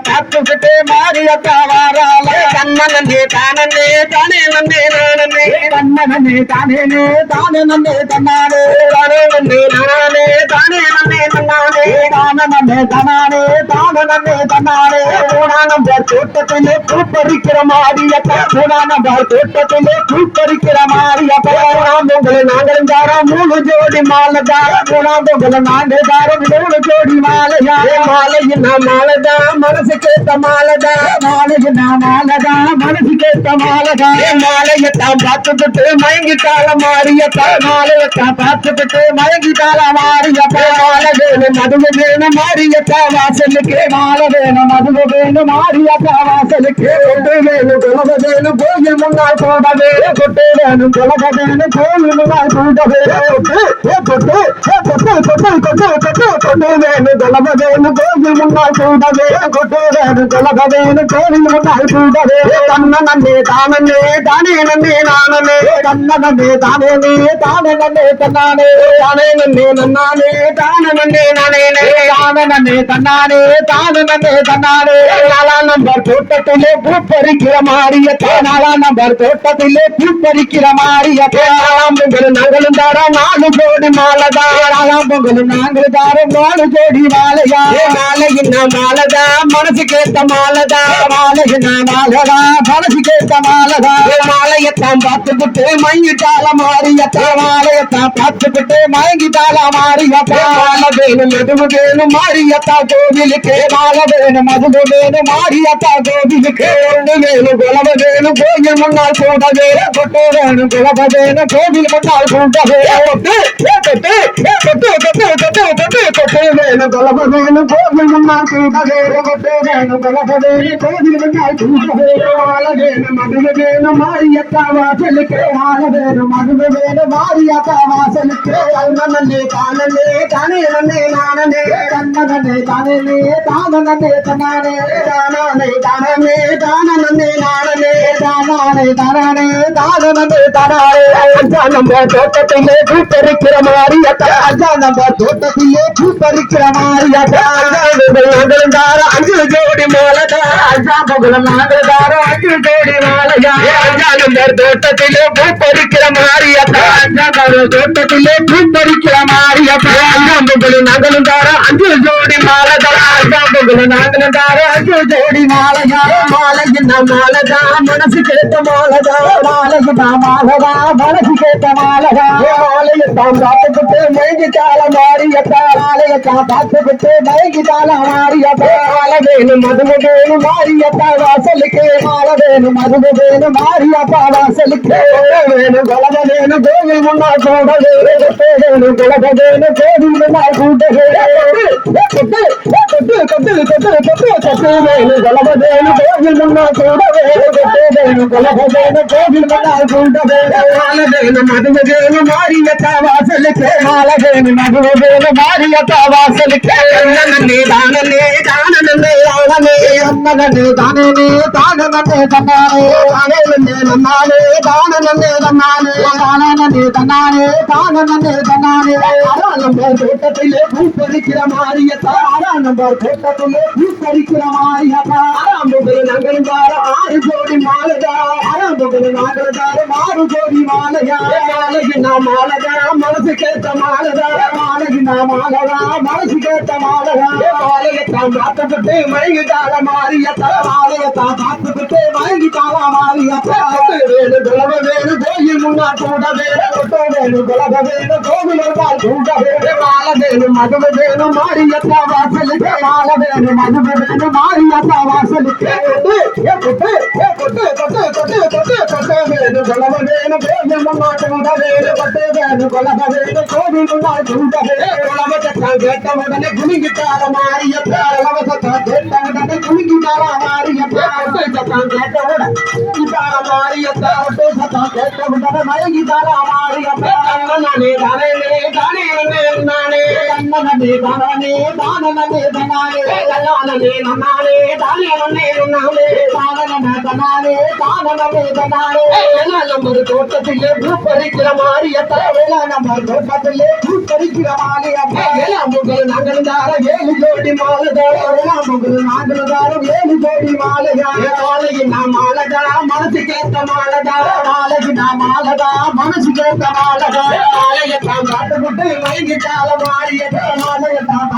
பார்த்துக்கிட்டு மாரியத்தா வாராள கண்ணனே தானே தானே நன்னே நானே கண்ணனே தானே தானே நன்னே தன்னானே தானே நன்னே நானே தானே நன்னே தன்னானே தானே நன்னே தன்னானே தானே நன்னே தன்னானே நம்பர் தோட்டத்திலே பூப்பறிக்கிற மாரியத்தா நம்பர் தோட்டத்திலே பூப்பறிக்கிற மாரியப்பா உங்களை நாங்கள் தாரோம் 3 ஜோடி மாலைதா உங்களை நாங்கள் தாரோம் 3 ஜோடி மாலையா மாலையின் மாலைதா மனசு கேட்ட மாலைதா மாலையின் மாலைதா மனசு கேட்ட மாலைதா மாலையத்தான் பார்த்துக்கிட்டு மயங்கிட்டால மாரியப்பா மாலையத்தான் பார்த்துக்கிட்டு மயங்கிட்டால மாரியப்பா மாலை வேணும் மதுவு வேணும் மாரியப்பா வாசலுக்கு மாலை வேணும் மதுவு வேணும் மாரியப்பா வாசலுக்கு கொட்டு வேணும் குலக வேணும் கோயில் முன்னால் போடவே கொட்டு வேணும் குலக வேணும் கோயில் முன்னால் போடவே கொட்டு வேணும் குலக வேணும் கோயில் முன்னால் போடவே கொட்டு வேணும் குலக வேணும் கோயில் முன்னால் போடவே கண்ணனே தானே தானே நன்னே நானே கண்ணனே தானே தானே நன்னே தன்னானே தானே நன்னே நன்னானே தானே நன்னே நானே தானே நன்னே தன்னானே தானே நன்னே தன்னானே 4 நம்பர் தோட்டத்திலே பூப்பறிக்கிற மாரியத்தா 4 நம்பர் தோட்டத்திலே பூப்பறிக்கிற மாரியத்தா பொங்கல் நாங்களும் தாரோம் 4 ஜோடி மாலைதா பொங்கல் நாங்கள் தாரோம் 4 ஜோடி மாலையா மாலையின் மாலைதா மனசு கேட்ட மாலைதா மாலையின் மாலைதா மனசு கேட்ட மாலைதா மாலையத்தான் பார்த்துக்கிட்டு மயங்கிட்டால மாரியத்தா மாலையத்தான் பார்த்துக்கிட்டு மயங்கிட்டால மாரியத்தா மாலை வேணும் மதுவு வேணும் மாரியத்தா கோவிலுக்கு மாலை வேணும் மதுவு வேணும் மாரியத்தா கோவிலுக்கு ஒன்று வேணும் குலவ வேணும் கோயில் முன்னால் கூடவே கொட்டு வேணும் குலவ வேணும் கோவில் முன்னால் கூடவே கொட்டு வேணும் குலவ வேணும் கோவில் முன்னால் கூடவே கொட்டு வேணும் குலவ வேணும் கோவில் முன்னால் கூடவே மாலை வேணும் மதுவு வேணும் மாரியத்தா வாசலுக்கு மாலை வேணும் மதுவு வேணும் மாரியத்தா வாசலுக்கு கண்ணனே தானே தானே நன்னே நானே கண்ணனே தானே தானே நன்னே தன்னானே தானே தானே தானே நன்னே நானே தானே தானே தானே நன்னே தன்னானே நம்ம தோட்டத்திலே பூப்பறிக்கிற மாரியத்தா நம்ம தோட்டத்திலே பூப்பறிக்கிற மாரியத்தா நாங்களும் தார 5 ஜோடி மாலைதா நாங்கள் தார 5 ஜோடி மாலையா நம்ம தோட்டத்திலே பூப்பறிக்கிற மாரியத்தா தோட்டத்திலே பூப்பறிக்கிற மாரியத்தா நாங்களும் தார 5 ஜோடி மாலைதா நாங்களும் தார 5 ஜோடி மாலையா மாலையின் மாலைதா மனசு கேட்ட மாலைதா மாலையின் மாலைதா மனசு கேட்ட மாலைதா மாலையத்தான் பார்த்துக்கிட்டு மயங்கிட்டால மாரியத்தா மாலையத்தான் பார்த்துக்கிட்டு மயங்கிட்டால மாரியத்தா மாலை வேணும் மதுவு வேணும் மாரியத்தா வாசலுக்கு மாலை வேணும் மதுவு வேணும் மாரியத்தா வாசலுக்கு வேணும் குலவ வேணும் கோவில் முன்னால் கூட வேணும் குலவ வேணும் கோவில் முன்னால் கூட வேணும் குலவ வேணும் கோவில் முன்னால் கூட வேணும் குலவ வேணும் கோவில் முன்னால் கூட மாலை வேணும் மதுவு வேணும் மாரியத்தா வாசலுக்கு மாலை வேணும் மதுவு வேணும் மாரியத்தா வாசலுக்கு நன்னே தானே தானே நன்னே நானே நன்னே தானே தானே நன்னே தன்னானே தானே நன்னே நன்னானே தானே நன்னே தன்னானே தானே நன்னே தன்னானே தானே நன்னே தன்னானே நம்ம தோட்டத்திலே பூப்பறிக்கிற மாரியத்தா நம்ம தோட்டத்திலே பூப்பறிக்கிற மாரியத்தா நாங்கள் தார 6 ஜோடி மாலைதா நாங்கள் தார 6 ஜோடி மாலையா மாலையின் மாலைதா மனசு கேட்ட மாலைதா மாலையின் மாலைதா மனசு கேட்ட மாலையா மாலையத்தான் பார்த்துக்கிட்டு மயங்கிட்டால மாரியத்தா மாலையத்தான் பார்த்துக்கிட்டு மயங்கிட்டால மாரியத்தா வேணும் குலவ வேணும் கோயில் முன்னால் கூட கொட்டு வேணும் குலவ வேணும் கோவில் முன்னால் கூட மாலை வேணும் மதுவு வேணும் மாரியத்தா வாசலுக்கு மாலை வேணும் மதுவு வேணும் மாரியத்தா வாசலுக்கு வேணும் குலவ வேணும் கோயில் முன்னால் கூட கொட்டு வேணும் குலவ வேணும் கோவில் முன்னால் கூட குலவத்தான் கேட்ட உடனே குலுங்கிட்டால மாரியத்தா குலவத்தான் கேட்ட உடனே குலுங்கிட்டால மாரியத்தா சத்தான் கேட்ட உடனே மாரியத்தா சத்தான் கேட்ட உடனே மயங்கிட்டால மாரியத்தா நானே தானே தானே நானே கண்ணனே தானே தானே தானே தானே நானே தானே நானே தானே தானே நம்ம தோட்டத்திலே பூ பறிக்கிற மாரியத்தா நம்ம தோட்டத்திலே பூ பறிக்கிற மாரியத்தா முகல் நாங்கள் தாரம் 7 ஜோடி மாலைதாரம் முகல் நாங்கள் தாரம் 7 ஜோடி மாலைக்கு நான் மாலதா மனசு கேட்ட மாலதா மாலைக்கு நான் மாலதா மனசு கேட்ட மாலதா மாலையத்தான் காட்டுக்குட்டு மயங்கிட்டால மாறியதா மாலையத்தான்